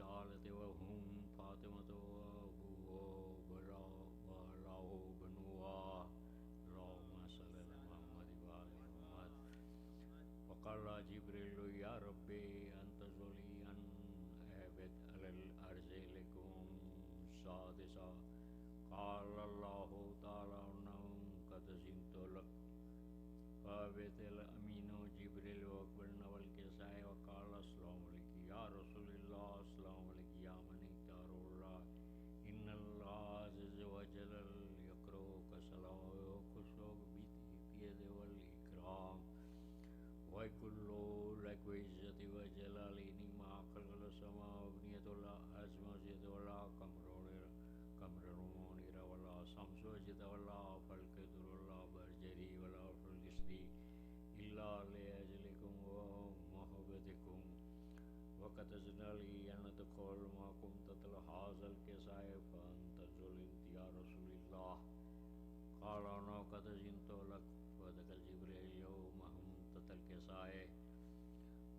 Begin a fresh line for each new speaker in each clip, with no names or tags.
الرسالة وهم فاطمة وأبوه وله بنوها اللهم صل على محمد وآل محمد. وقال جبريل يا ربي أنت ذلي أن أهبط على الأرض لكم سادسا. قال الله تعالى إنهم قد زنت لك فأبت الأمين جبريل وأقبلنا والكساء وقال السلام عليك يا رسول الله السلام عليك يا من اختار الله إن الله عز وجل يقرأك صلواتك بيد والإكرام وكل لك وعزة وجلال ما خلق السماء وبنية الأرض مسجد ولا قمر منير ولا شمس وجد ولا فلك ولا برجري ولا فلسري إلا لأجلكم ومحبتكم وقد أذن لي أن أدخل معكم تحت هذا الكساء فانتظر أنت يا رسول الله. قال أنا قد أذنت لك فدخل جبريل معهم تحت الكساء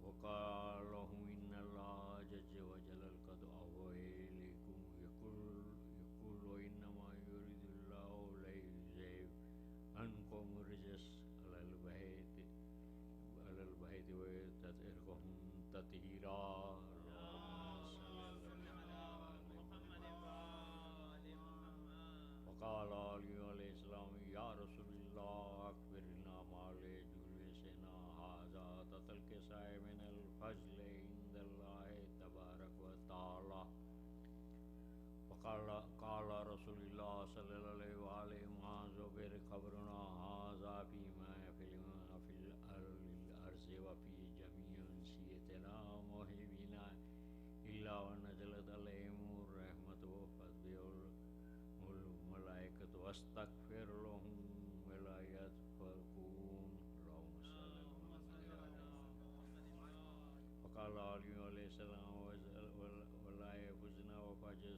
وقال لهم إن الله عز وجل قد أوحى إليكم يقول إنما يريد الله ليذهب عنكم الرجس على البيت ويطهركم تطهيرا. وقال علي عليه السلام يا رسول الله أخبرنا ما لجلوسنا هذا تحت الكساء من الفضل عند الله تبارك وتعالى. قال رسول الله صلى الله عليه وآله ما زبر خبرنا هذا فيما في الأرض وفي جميع أنسيتنا موهبنا إلا ونزلت عليهم الرحمة وفتحهم الملائكة واستغفر لهم ولا يتفرقون اللهم صل على محمد. وقال علي عليه السلام ولا يفزنا وفجر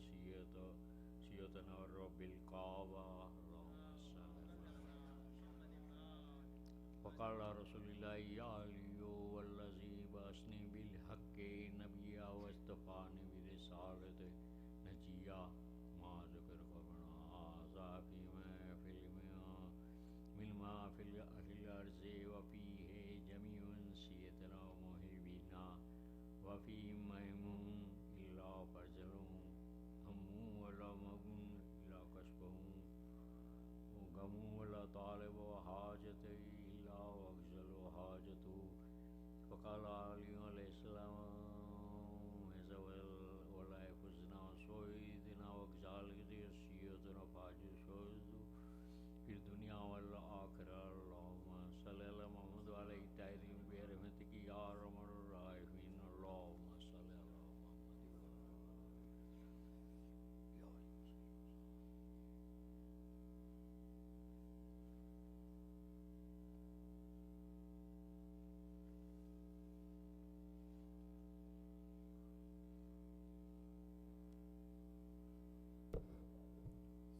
سيوتنا رب الكعبة اللهم صل على محمد. وقال رسول الله يا علي والذي بعثني بالحق نبيا واصطفاني برسالة نجيا ما ذكر قبلنا هذا فيما في الأرض وفيه جميع أنسيتنا ومحبنا وفي مهم إلا فرجلهم هم ولا مغن إلا كشفهم وغم ولا طالب وحاجة إلا وأفزل حاجته. وقال علي عليه السلام ولا يفزنا سويدنا وكذلك سيدنا فاجر سويد في الدنيا والآخرة. اللهم صل على محمد وعلى الطاهرين برحمتك يا أرحم الراحمين. اللهم صل على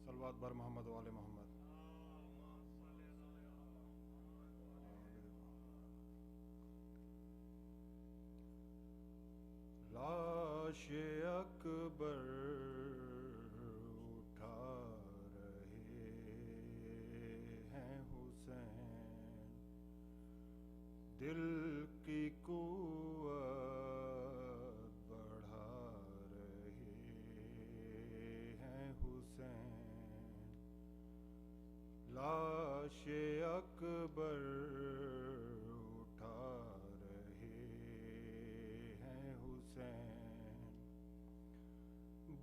صلوات بر محمد وآل محمد. لاش اکبر اٹھا رہے ہیں حسین، دل کی قوت بڑھا رہے ہیں حسین. لاش اکبر اٹھا رہے ہیں حسین،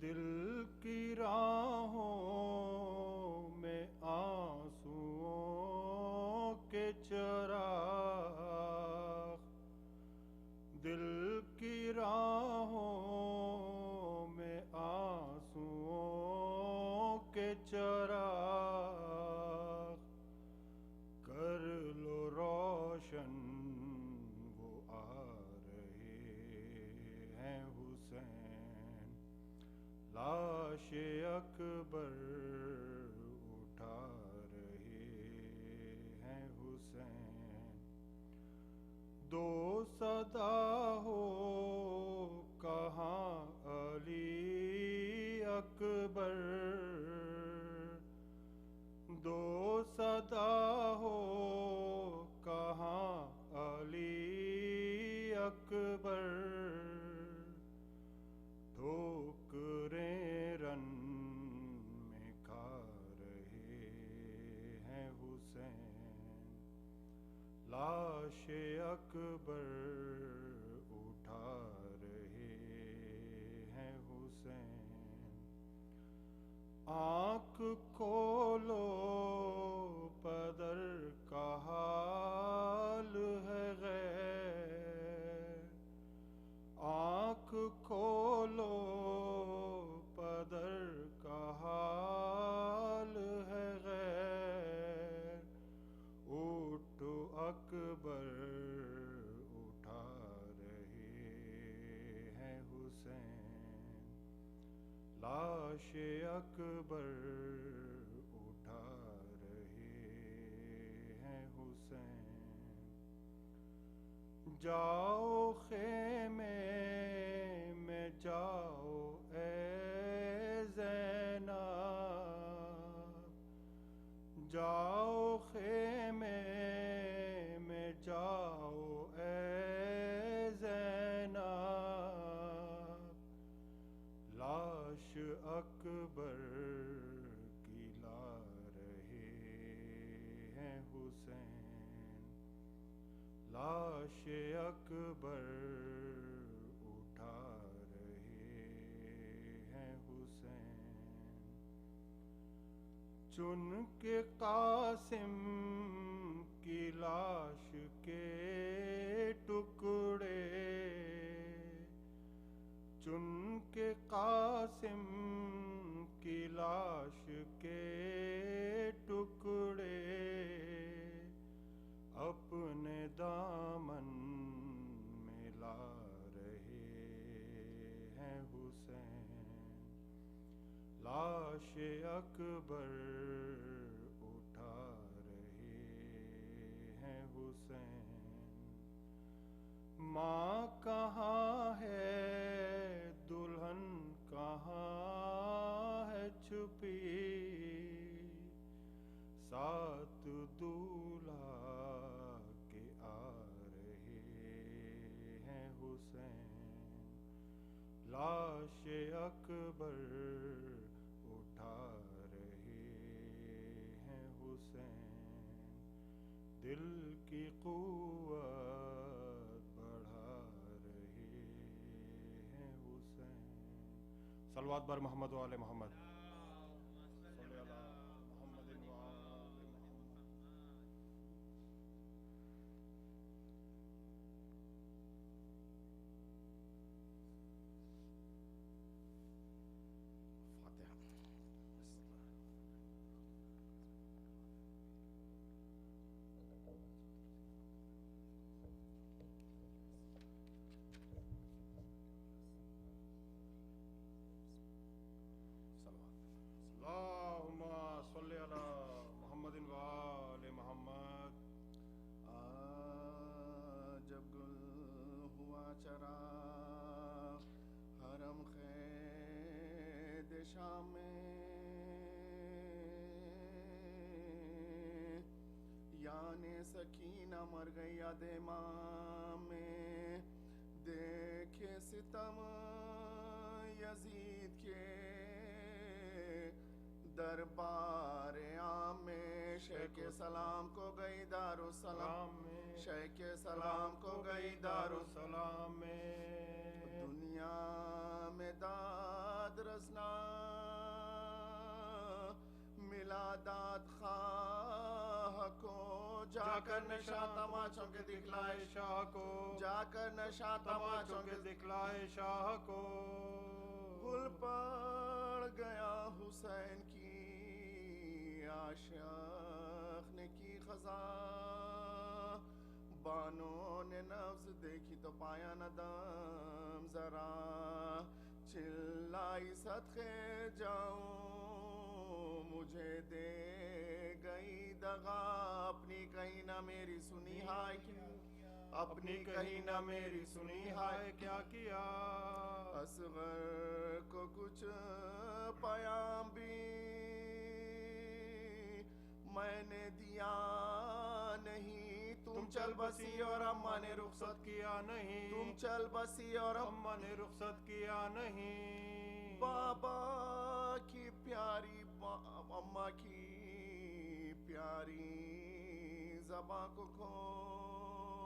دل کی راہوں میں آنسوؤں کے چراغ، دل کی راہوں میں آنسوؤں کے چراغ، کر لو روشن وہ آ رہے ہیں حسین. لاش اکبر اٹھا رہے ہیں حسین. دو صدا ہو کہاں لاش اکبر اٹھا رہے ہیں حسین، آنکھ کھولو پدر کا حال ہے غیر، آنکھ کھولو پدر کا حال ہے غیر، اٹھ اکبر اٹھا رہے ہیں حسین، لاش اکبر اٹھا رہے ہیں حسین، جاؤ خیمے میں جاؤ اے زینب، جاؤ خیمے میں جاؤ اے زینب، لاش اکبر کی لا رہے ہیں حسین، لاش اکبر اٹھا رہے ہیں حسین، چن کے قاسم کی لاش کے ٹکڑے، چن کے قاسم کی لاش کے ٹکڑے، اپنے دامن میں لا رہے ہیں حسین، لاش اکبر اٹھا رہے ہیں حسین، ماں کہاں ہے دلہن کہاں ہے چھپی، ساتھ دولہا کے آ رہے ہیں حسین، لاش اکبر اٹھا رہے ہیں حسین، دل کی قوت بڑھا رہے ہیں حسین، صلوات بر محمد و آل محمد، صلی اللہ محمد و آل محمد۔ فاتحہ۔ اللہم صلی علی محمد و آل محمد۔
جب گل ہوا چرا حرم خید شام میں، یعنی سکینہ مر گئی ادیمام میں، دیکھے ستم یزید کے دربار عام میں، شیخ سلام کو گئی دارالسلام میں، شیخ سلام کو گئی
دارالسلام میں،
دنیا میں داد رسنا ملا داد خواہ کو، جا کر نشا تماچوں کے دکھلائے
شاہ کو،
جا کر نشا تماچوں کے
دکھلائے شاہ کو،
گل پڑ گیا حسین کی عاشق نے کی خزاں، بانوں نے نفس دیکھی تو پایا نہ دم، ذرا چلائی صدقے جاؤں، مجھے دے گئی دغا، اپنی کہیں نہ میری سنی ہائے کیا،
اپنی کہیں نہ میری سنی ہائے کیا کیا،
اصغر کو کچھ پیام بھی میں نے دیا نہیں، تم چل بسی اور اماں نے رخصت
کیا نہیں،
تم چل بسی اور
اماں نے رخصت کیا نہیں،
بابا کی پیاری اماں کی پیاری زباں کو کھول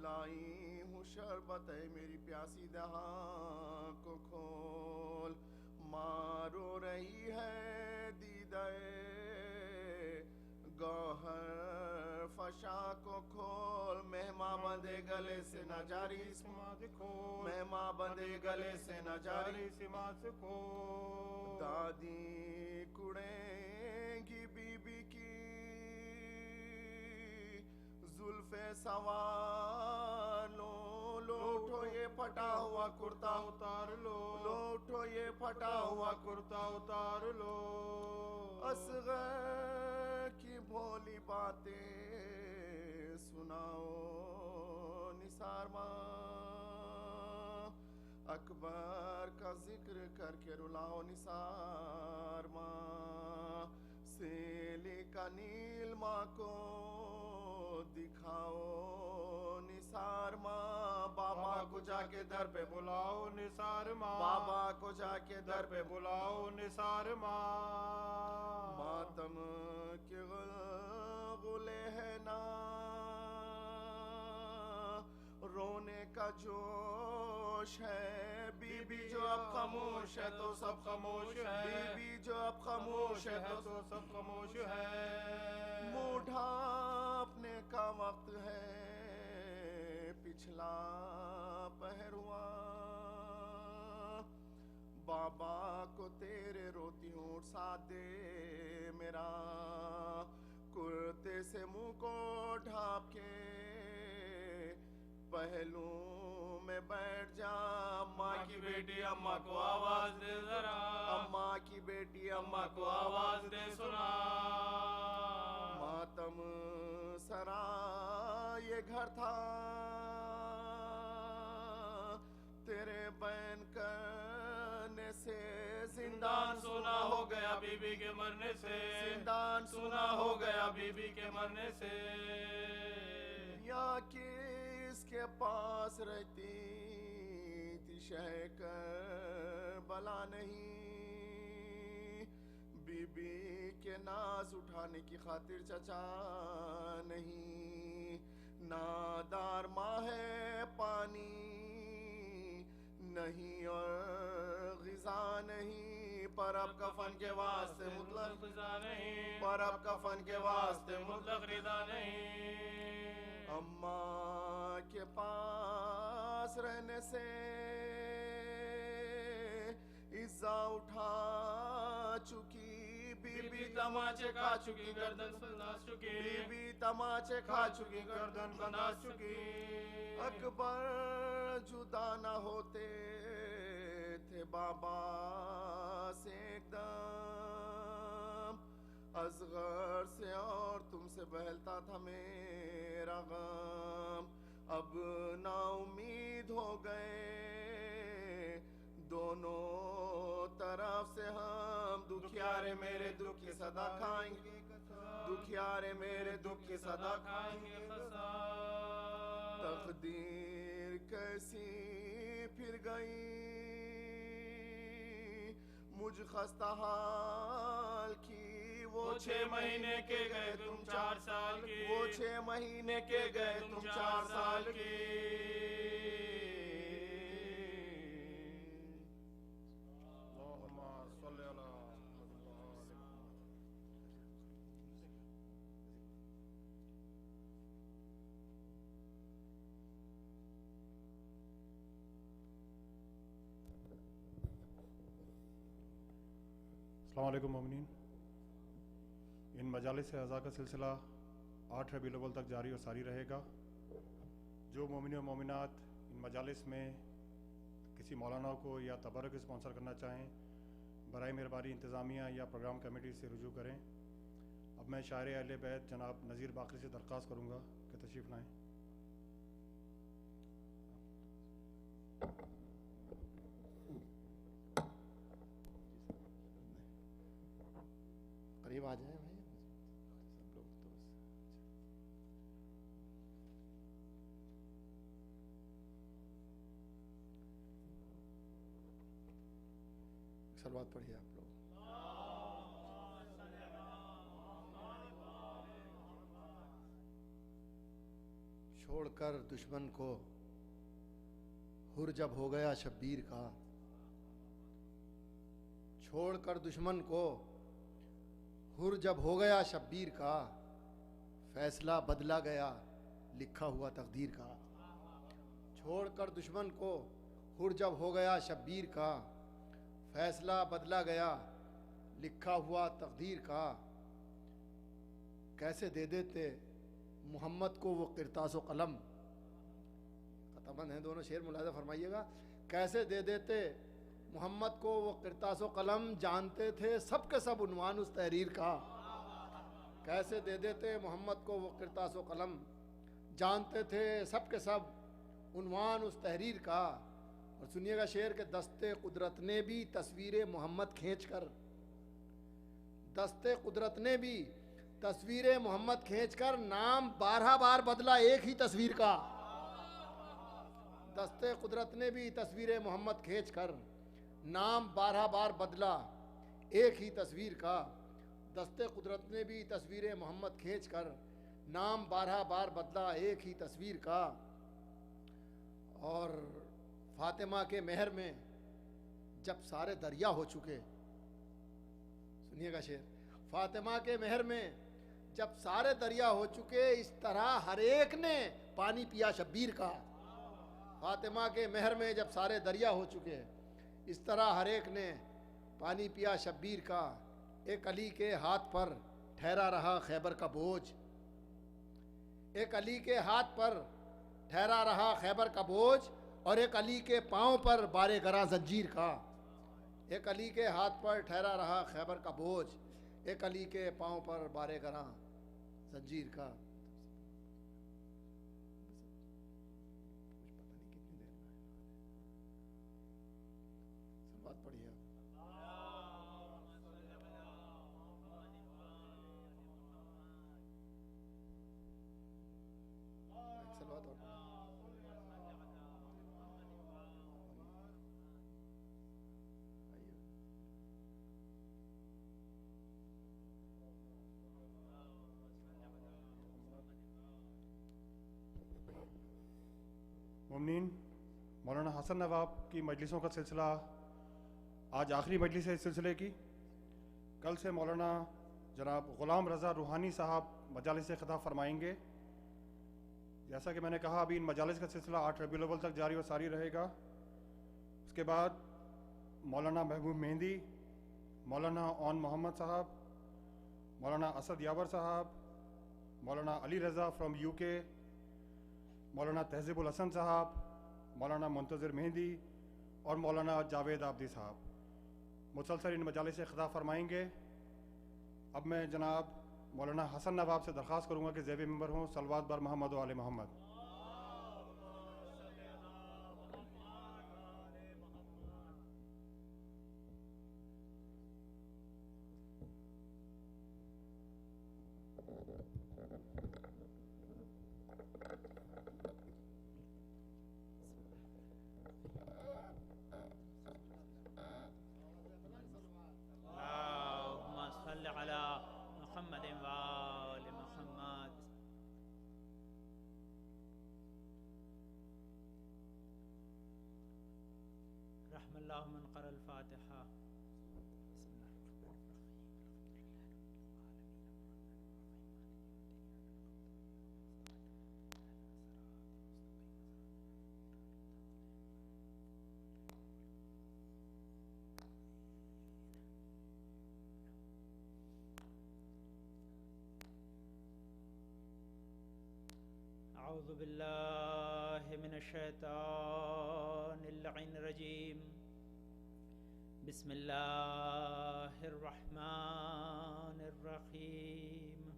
لائی ہوں شربت میری پیاسی دہاں کو کھول مارو رہی ہے دیدہ گوہر فشا کو کھول مہماں بندے گلے سے نہ جاری
سماعت کھول
مہماں بندے گلے سے نہ جاری
سماعت کھول
دادی کڑیں گی بی بی کی زلف سوار لو لوٹو یہ پھٹا ہوا کرتا
اتار لو
لوٹو یہ پھٹا ہوا
کرتا اتار لو
اصغر کی بھولی باتیں سناؤ نثار ماں اکبر کا ذکر کر کے رلاؤ نثار ماں سیلی کا نیل ماں کو دکھاؤ نثار ماں بابا کو جا کے در پہ
بلاؤ نثار ماں
بابا کو جا کے در پہ
بلاؤ نثار ماں
ماتم کے غلغلے ہے نا رونے کا جوش ہے بی بی جو اب خاموش ہے تو سب خاموش ہے بی بی جو اب خاموش ہے تو
سب خاموش ہے
منہ ڈھانپنے کا وقت ہے پچھلا پہر ہوا بابا کو تیرے روتی ہوں ساتھ دے میرا کرتے سے منہ کو ڈھانپ کے پہلو میں بیٹھ جا اماں کی بیٹی اماں کو آواز دے ذرا اماں کی بیٹی اماں کو آواز دے سنا ماتم سرا یہ گھر تھا تیرے بین کرنے سے زندان سونا ہو گیا بی بی کے مرنے سے زندان سونا ہو گیا بی بی کے مرنے سے یا کس کے پاس رہتی تھی شہ کربلا نہیں بی بی کے ناز اٹھانے کی خاطر چچا نہیں نادار ماں ہے پانی نہیں اور غذا نہیں پر اب کفن کے واسطے مطلق غذا نہیں پر اب کفن کے واسطے مطلق رضا نہیں اماں کے پاس رہنے سے عزا اٹھا چکی بی بی تماچے کھا چکی گردن بنداز چکی بی بی تماچے کھا چکی گردن بنداز چکی اکبر جدا نہ ہوتے تھے بابا سے ایک دم اصغر سے اور تم سے بہلتا تھا میرا غم اب نا امید ہو گئے دونوں طرف سے ہم دکھیارے میرے دکھ کی صدا کھائیں گے دکھیارے میرے دکھ کی صدا کھائیں گے تقدیر کیسی پھر گئی مجھ خستہ حال کی وہ 6 مہینے کے گئے تم 4 سال کی وہ 6 مہینے کے گئے تم 4 سال کی
اللہم صلی علی محمد السلام علیکم مومنین ان مجالس اعضاء کا سلسلہ 8 ربیع الاول تک جاری اور ساری رہے گا جو مومنین و مومنات ان مجالس میں کسی مولانا کو یا تبرک اسپانسر کرنا چاہیں برائے مہربانی انتظامیہ یا پروگرام کمیٹی سے رجوع کریں اب میں شاعر اہل بیت جناب نذیر باقری سے درخواست کروں گا کہ تشریف لائیں
قریب آ جائیں بھائی سب لوگ تو سلوات پڑھیے آپ لوگ
چھوڑ کر دشمن کو ہر جب ہو گیا شبیر کا، چھوڑ کر دشمن کو ہر جب ہو گیا شبیر کا، فیصلہ بدلا گیا لکھا ہوا تقدیر کا۔ چھوڑ کر دشمن کو ہر جب ہو گیا شبیر کا، فیصلہ بدلا گیا لکھا ہوا تقدیر کا۔ کیسے دے دیتے محمد کو وہ قرطاس و قلم، خطابند ہیں دونوں شعر ملاحظہ فرمائیے گا، کیسے دے دیتے محمد کو وہ قرطاس و قلم، جانتے تھے سب کے سب عنوان اس تحریر کا۔ کیسے دے دیتے محمد کو وہ قرطاس و قلم، جانتے تھے سب کے سب عنوان اس تحریر کا۔ اور سنیے گا شعر کہ دستے قدرت نے بھی تصویر محمد کھینچ کر، دستے قدرت نے بھی تصویر محمد کھینچ کر، نام 12 بار بدلا ایک ہی تصویر کا۔ دستے قدرت نے بھی تصویر محمد کھینچ کر، نام 12 بار بدلا ایک ہی تصویر کا۔ دستے قدرت نے بھی تصویر محمد کھینچ کر، نام 12 بار بدلا ایک ہی تصویر کا۔ اور فاطمہ کے مہر میں جب سارے دریا ہو چکے، سنیے گا شعر، فاطمہ کے مہر میں جب سارے دریا ہو چکے، اس طرح ہر ایک نے پانی پیا شبیر کا۔ فاطمہ کے مہر میں جب سارے دریا ہو چکے، اس طرح ہر ایک نے پانی پیا شبیر کا۔ ایک علی کے ہاتھ پر ٹھہرا رہا خیبر کا بوجھ، ایک علی کے ہاتھ پر ٹھہرا رہا خیبر کا بوجھ، اور ایک علی کے پاؤں پر بارے گراں زنجیر کا۔ ایک علی کے ہاتھ پر ٹھہرا رہا خیبر کا بوجھ، ایک علی کے پاؤں پر بارے گراں زنجیر کا۔ بات پڑھیے
مومنین، مولانا حسن نواب کی مجلسوں کا سلسلہ آج آخری مجلس ہے اس سلسلے کی۔ کل سے مولانا جناب غلام رضا روحانی صاحب مجالس سے خطاب فرمائیں گے۔ جیسا کہ میں نے کہا ابھی ان مجالس کا سلسلہ 8 ربیع الاول تک جاری و ساری رہے گا۔ اس کے بعد مولانا محبوب مہندی، مولانا اون محمد صاحب، مولانا اسد یاور صاحب، مولانا علی رضا فرام UK، مولانا تہذیب الحسن صاحب، مولانا منتظر مہندی اور مولانا جاوید آبدی صاحب مسلسل ان مجالس سے خطاب فرمائیں گے۔ اب میں جناب مولانا حسن نواب سے درخواست کروں گا کہ زیب ممبر ہوں، صلوات بر محمد و آل محمد۔
اللہ من قرأ الفاتحہ۔ اعوذ باللہ من الشیطان اللعین الرجیم، بسم اللہ الرحمن الرحیم،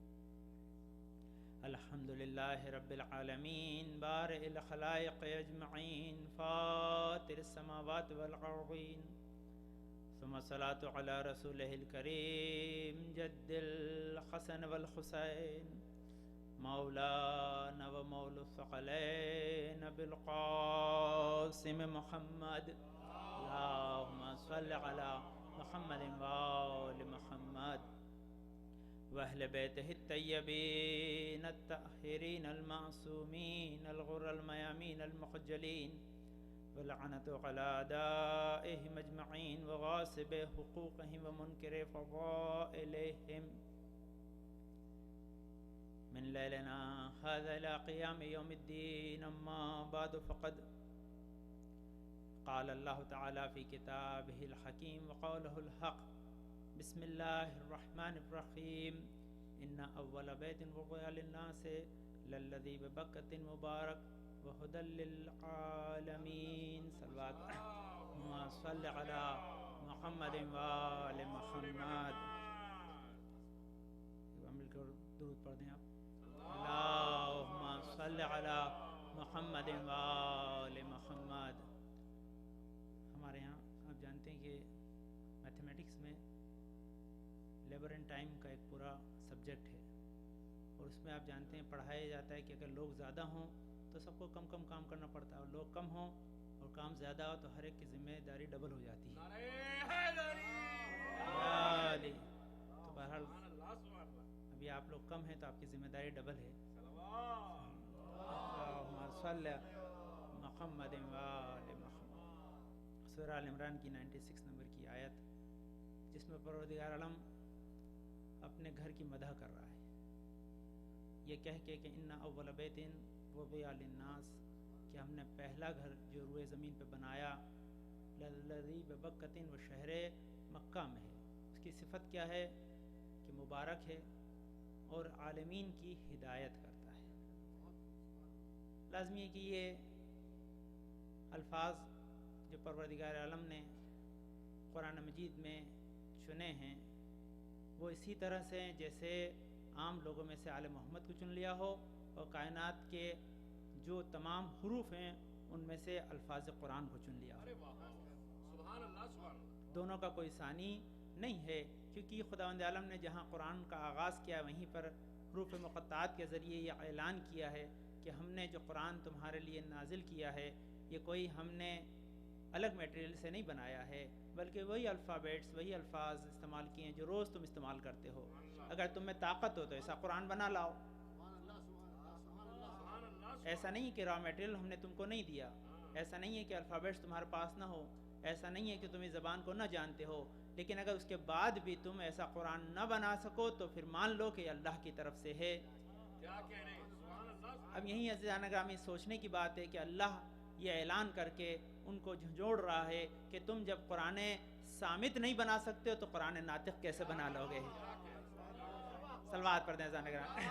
الحمد للہ رب العالمین، بارئ الخلائق اجمعین، فاطر السماوات والارضین، ثم الصلاة علی رسولہ الکریم، جد الحسن والحسین، مولانا و مولا الثقلین بالقاسم محمد، اللہم صل علی محمد و آل محمد، وأهل بيته الطيبين الطاهرين المعصومين الغر الميامين المخجلين واللعنة على أعدائهم أجمعين وغاصب حقوقهم ومنكر فضائلهم من ليلنا هذا إلى قيام يوم الدين. أما بعد فقد قال الله تعالى في كتابه الحكيم وقوله الحق بسم الله الرحمن الرحيم إن أول بيت وضع للناس للذي ببكة مبارك وهدى للعالمين. صلوات اللهم صل على محمد وآل محمد. مل کر درود پڑھ دیں آپ. اللهم صل على محمد وآل محمد. ہمارے یہاں آپ جانتے ہیں کہ میتھمیٹکس میں لیبر اینڈ ٹائم کا ایک پورا سبجیکٹ ہے اور اس میں آپ جانتے ہیں پڑھایا جاتا ہے کہ اگر لوگ زیادہ ہوں تو سب کو کم کم کام کرنا پڑتا ہے اور لوگ کم ہوں اور کام زیادہ ہو تو ہر ایک کی ذمہ داری ڈبل ہو جاتی ہے. تو بہرحال ابھی آپ لوگ کم ہیں تو آپ کی ذمہ داری ڈبل ہے. اللہم صلی محمد وآل محمد. سورہ آل عمران کی 96 نمبر کی آیت جس میں پروردگار عالم اپنے گھر کی مدح کر رہا ہے یہ کہہ کے کہ ان اول بیت وضع للناس کہ ہم نے پہلا گھر جو روئے زمین پہ بنایا للذی ببکۃ و شہر مکہ میں ہے. اس کی صفت کیا ہے کہ مبارک ہے اور عالمین کی ہدایت کرتا ہے. لازمی ہے کہ یہ الفاظ جو پروردگار عالم نے قرآن مجید میں چنے ہیں وہ اسی طرح سے ہیں جیسے عام لوگوں میں سے آل محمد کو چن لیا ہو اور کائنات کے جو تمام حروف ہیں ان میں سے الفاظ قرآن کو چن لیا ہو. دونوں کا کوئی ثانی نہیں ہے کیونکہ خداوند عالم نے جہاں قرآن کا آغاز کیا وہیں پر حروف مقطعات کے ذریعے یہ اعلان کیا ہے کہ ہم نے جو قرآن تمہارے لیے نازل کیا ہے یہ کوئی ہم نے الگ میٹیریل سے نہیں بنایا ہے بلکہ وہی الفابیٹس وہی الفاظ استعمال کیے ہیں جو روز تم استعمال کرتے ہو. اگر تم میں طاقت ہو تو ایسا قرآن بنا لاؤ. ایسا نہیں کہ را میٹیریل ہم نے تم کو نہیں دیا, ایسا نہیں ہے کہ الفابیٹس تمہارے پاس نہ ہو, ایسا نہیں ہے کہ تم اس زبان کو نہ جانتے ہو, لیکن اگر اس کے بعد بھی تم ایسا قرآن نہ بنا سکو تو پھر مان لو کہ اللہ کی طرف سے ہے. اب یہی عزیزان گرامی سوچنے کی بات ہے کہ اللہ یہ اعلان کر کے ان کو جھنجھوڑ رہا ہے کہ تم جب قرآن صامت نہیں بنا سکتے ہو تو قرآن ناطق کیسے بنا لو گے. صلوات پڑھ دیں عزیزان گرامی.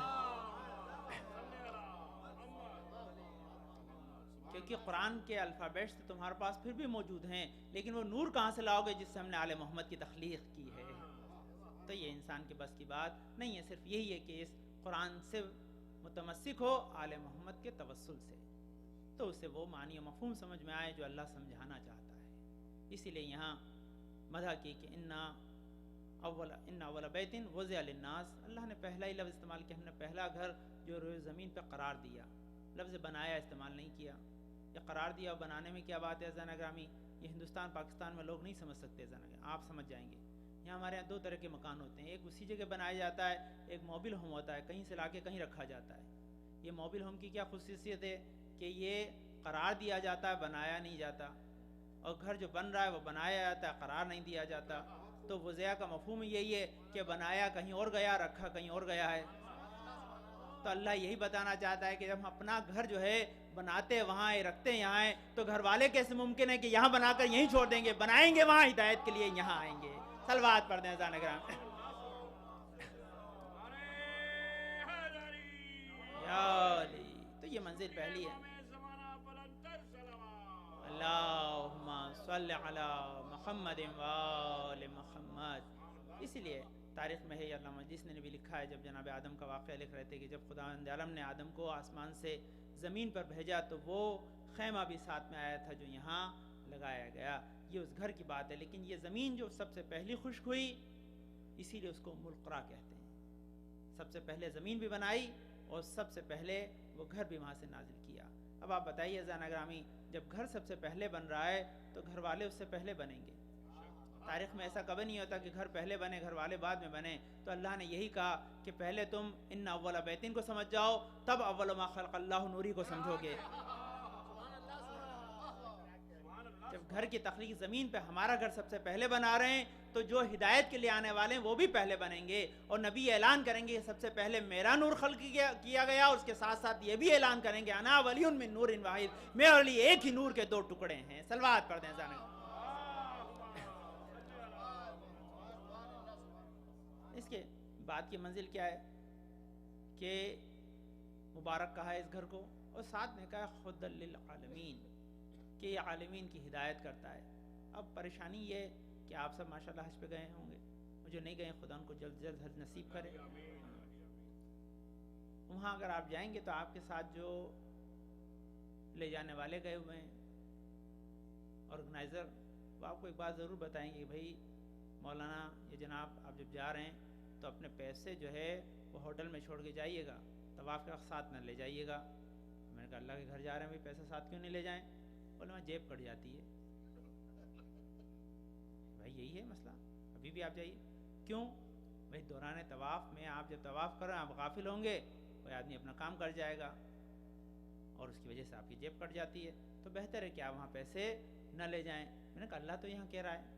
کیونکہ قرآن کے الفابیٹس تو تمہارے پاس پھر بھی موجود ہیں لیکن وہ نور کہاں سے لاؤ گے جس سے ہم نے آل محمد کی تخلیق کی ہے. تو یہ انسان کے بس کی بات نہیں ہے. صرف یہی ہے کہ اس قرآن سے متمسک ہو آل محمد کے توسل سے تو اسے وہ معنی و مفہوم سمجھ میں آئے جو اللہ سمجھانا چاہتا ہے. اسی لیے یہاں مدح کی کہ ان اول بیت وضع للناس. اللہ نے پہلا ہی لفظ استعمال کیا, ہم نے پہلا گھر جو روئے زمین پہ قرار دیا. لفظ بنایا استعمال نہیں کیا. یہ قرار دیا اور بنانے میں کیا بات ہے عزیزان گرامی, یہ ہندوستان پاکستان میں لوگ نہیں سمجھ سکتے عزیزان گرامی, آپ سمجھ جائیں گے. یہاں ہمارے یہاں دو طرح کے مکان ہوتے ہیں, ایک اسی جگہ بنایا جاتا ہے, ایک موبل ہوم ہوتا ہے, کہیں سے لا کے کہیں رکھا جاتا ہے. یہ موبل ہوم کی کیا خصوصیت ہے کہ یہ قرار دیا جاتا ہے, بنایا نہیں جاتا. اور گھر جو بن رہا ہے وہ بنایا جاتا ہے, قرار نہیں دیا جاتا. تو وضع کا مفہوم یہی ہے کہ بنایا کہیں اور گیا, رکھا کہیں اور گیا ہے. تو اللہ یہی بتانا چاہتا ہے کہ جب ہم اپنا گھر جو ہے بناتے وہاں ہے, رکھتے یہاں ہے, تو گھر والے کیسے ممکن ہے کہ یہاں بنا کر یہیں چھوڑ دیں گے, بنائیں گے وہاں ہدایت کے لیے یہاں آئیں گے. صلوات پڑھ دیں عزیزان گرامی. تو یہ منزل پہلی ہے. اللہم صلی علی محمد وآل محمد. اسی لیے تاریخ میں ہے, علامہ جس نے بھی لکھا ہے جب جناب آدم کا واقعہ لکھ رہے تھے کہ جب خداوند عالم نے آدم کو آسمان سے زمین پر بھیجا تو وہ خیمہ بھی ساتھ میں آیا تھا جو یہاں لگایا گیا. یہ اس گھر کی بات ہے, لیکن یہ زمین جو سب سے پہلی خشک ہوئی اسی لیے اس کو ام القریٰ کہتے ہیں. سب سے پہلے زمین بھی بنائی اور سب سے پہلے وہ گھر بھی وہاں سے نازل کیا. اب آپ بتائیے عزیزان گرامی, جب گھر سب سے پہلے بن رہا ہے تو گھر والے اس سے پہلے بنیں گے, تاریخ میں ایسا کبھی نہیں ہوتا کہ گھر پہلے بنے گھر والے بعد میں بنے. تو اللہ نے یہی کہا کہ پہلے تم ان اول بیتن کو سمجھ جاؤ, تب اول ما خلق اللہ نوری کو سمجھو گے. جب گھر کی تخلیق زمین پہ ہمارا گھر سب سے پہلے بنا رہے ہیں تو جو ہدایت کے لیے آنے والے ہیں وہ بھی پہلے بنیں گے, اور نبی اعلان کریں گے سب سے پہلے میرا نور خلق کیا گیا, اور اس کے ساتھ ساتھ یہ بھی اعلان کریں گے انا ولی من نور واحد, میرے لیے ایک ہی نور کے دو ٹکڑے ہیں. صلوات پڑھ دیں زانے. اس کے بعد کی منزل کیا ہے کہ مبارک کہا ہے اس گھر کو, اور ساتھ میں کہا خود للعالمین, کہ یہ عالمین کی ہدایت کرتا ہے. اب پریشانی یہ کہ آپ سب ماشاءاللہ حج پہ گئے ہوں گے, جو نہیں گئے خدا ان کو جلد جلد حج نصیب کرے. وہاں اگر آپ جائیں گے تو آپ کے ساتھ جو لے جانے والے گئے ہوئے ہیں آرگنائزر, وہ آپ کو ایک بات ضرور بتائیں گے کہ بھائی مولانا یہ جناب آپ جب جا رہے ہیں تو اپنے پیسے جو ہے وہ ہوٹل میں چھوڑ کے جائیے گا, طواف کے وقت ساتھ نہ لے جائیے گا. میں نے کہا اللہ کے گھر جا رہے ہیں, بھائی پیسے ساتھ کیوں نہیں لے جائیں؟ بولے میں جیب کٹ جاتی ہے. بھائی یہی ہے مسئلہ, ابھی بھی آپ جائیے. کیوں بھائی؟ دوران طواف میں آپ جب طواف کر رہے ہیں آپ غافل ہوں گے, کوئی آدمی اپنا کام کر جائے گا اور اس کی وجہ سے آپ کی جیب کٹ جاتی ہے. تو بہتر ہے کہ آپ وہاں پیسے نہ لے جائیں. میں نے کہا اللہ تو یہاں کہہ رہا ہے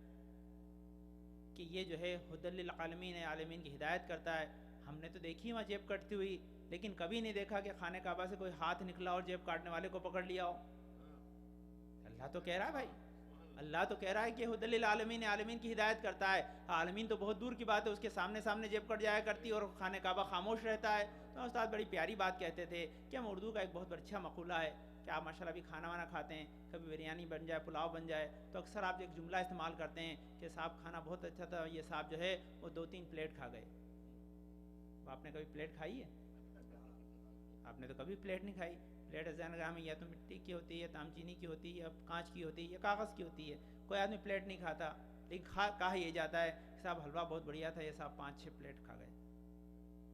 کہ یہ جو ہے ہدی للعالمین ہے, عالمین کی ہدایت کرتا ہے. ہم نے تو دیکھی وہاں جیب کٹتی ہوئی, لیکن کبھی نہیں دیکھا کہ خانہ کعبہ سے کوئی ہاتھ نکلا اور جیب کاٹنے والے کو پکڑ لیا ہو. اللہ تو کہہ رہا ہے بھائی, اللہ تو کہہ رہا ہے کہ ہدی للعالمین, عالمین کی ہدایت کرتا ہے. عالمین تو بہت دور کی بات ہے, اس کے سامنے سامنے جیب کٹ جایا کرتی اور خانہ کعبہ خاموش رہتا ہے. تو استاد بڑی پیاری بات کہتے تھے کہ ہم اردو کا ایک بہت اچھا مقولہ ہے کہ آپ ماشاءاللہ بھی کھانا وانا کھاتے ہیں, کبھی بریانی بن جائے, پلاؤ بن جائے, تو اکثر آپ ایک جملہ استعمال کرتے ہیں کہ صاحب کھانا بہت اچھا تھا, یہ صاحب جو ہے وہ 2-3 پلیٹ کھا گئے. آپ نے کبھی پلیٹ کھائی ہے؟ آپ نے تو کبھی پلیٹ نہیں کھائی. پلیٹ ذہن گاہ میں یا تو مٹی کی ہوتی ہے, یا تام چینی کی ہوتی ہے, یا کانچ کی ہوتی ہے, یا کاغذ کی ہوتی ہے. کوئی آدمی پلیٹ نہیں کھاتا, لیکن کہا یہ جاتا ہے کہ صاحب حلوہ بہت بڑھیا تھا, یہ صاحب 5-6 پلیٹ کھا گئے.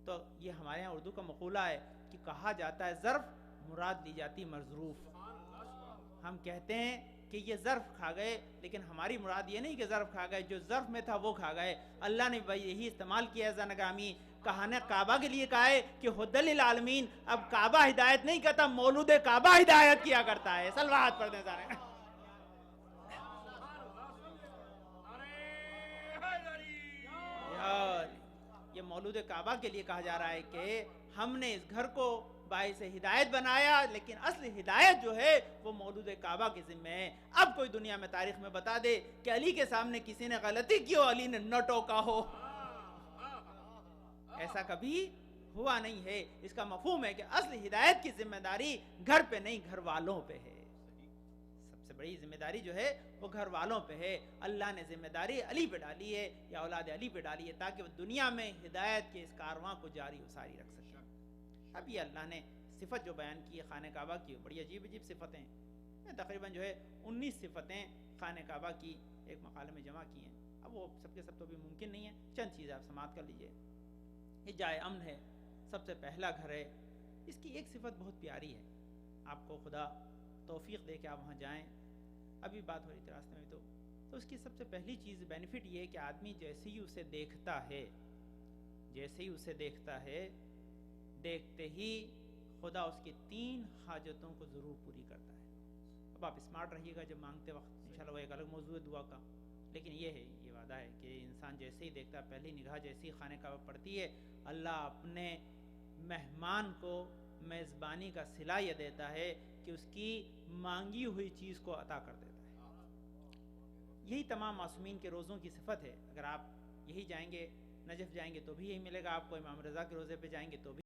تو یہ ہمارے یہاں اردو کا مقولہ ہے کہ کہا جاتا ہے ظرف, مراد لی جاتی مظروف. ہم کہتے ہیں کہ یہ ظرف کھا گئے, لیکن ہماری مراد یہ نہیں کہ ظرف کھا گئے, جو ظرف میں تھا وہ کھا گئے. اللہ نے بھائی یہی استعمال کیا ہے زنگامی, کہانے کعبہ کے لیے کہا ہے کہ ہدی للعالمین. اب کعبہ ہدایت نہیں کرتا, مولود کعبہ ہدایت کیا کرتا ہے. صلوات پڑھ دیں سارے. یہ مولود کعبہ کے لیے کہا جا رہا ہے کہ ہم نے اس گھر کو باعث ہدایت بنایا, لیکن اصل ہدایت جو ہے وہ مولود کعبہ کے ذمہ ہے. اب کوئی دنیا میں تاریخ میں بتا دے کہ علی کے سامنے کسی نے غلطی کی ہو, علی نے نہ ٹوکا ہو, ایسا کبھی ہوا نہیں ہے. اس کا مفہوم ہے کہ اصل ہدایت کی ذمہ داری گھر پہ نہیں, گھر والوں پہ ہے. سب سے بڑی ذمہ داری جو ہے وہ گھر والوں پہ ہے. اللہ نے ذمہ داری علی پہ ڈالی ہے, یا اولاد علی پہ ڈالی ہے, تاکہ وہ دنیا میں ہدایت کے اس کارواں کو جاری و ساری رکھ سکے. اب یہ اللہ نے صفت جو بیان کی ہے خانہ کعبہ کی, بڑی عجیب عجیب صفتیں, تقریباً جو ہے 19 صفتیں خانہ کعبہ کی ایک مقالے میں جمع کی ہیں. اب وہ سب کے سب تو بھی ممکن نہیں ہے, چند چیزیں آپ سماعت کر لیجئے. یہ جائے امن ہے, سب سے پہلا گھر ہے. اس کی ایک صفت بہت پیاری ہے, آپ کو خدا توفیق دے کہ آپ وہاں جائیں. ابھی بات ہو رہی تھی راستے میں, تو اس کی سب سے پہلی چیز بینیفٹ یہ ہے کہ آدمی جیسے ہی اسے دیکھتا ہے, جیسے ہی اسے دیکھتا ہے, دیکھتے ہی خدا اس کی 3 حاجتوں کو ضرور پوری کرتا ہے. اب آپ اسمارٹ رہیے گا جب مانگتے وقت, انشاءاللہ وہ ایک الگ موضوع ہے دعا کا, لیکن یہ وعدہ ہے کہ انسان جیسے ہی دیکھتا ہے, پہلی نگاہ جیسے ہی خانہ کعبہ پڑتی ہے, اللہ اپنے مہمان کو میزبانی کا صلہ یہ دیتا ہے کہ اس کی مانگی ہوئی چیز کو عطا کر دیتا ہے. یہی تمام معصومین کے روزوں کی صفت ہے. اگر آپ یہی جائیں گے, نجف جائیں گے تو بھی یہی ملے گا آپ کو, امام رضا کے روزے پہ جائیں گے تو بھی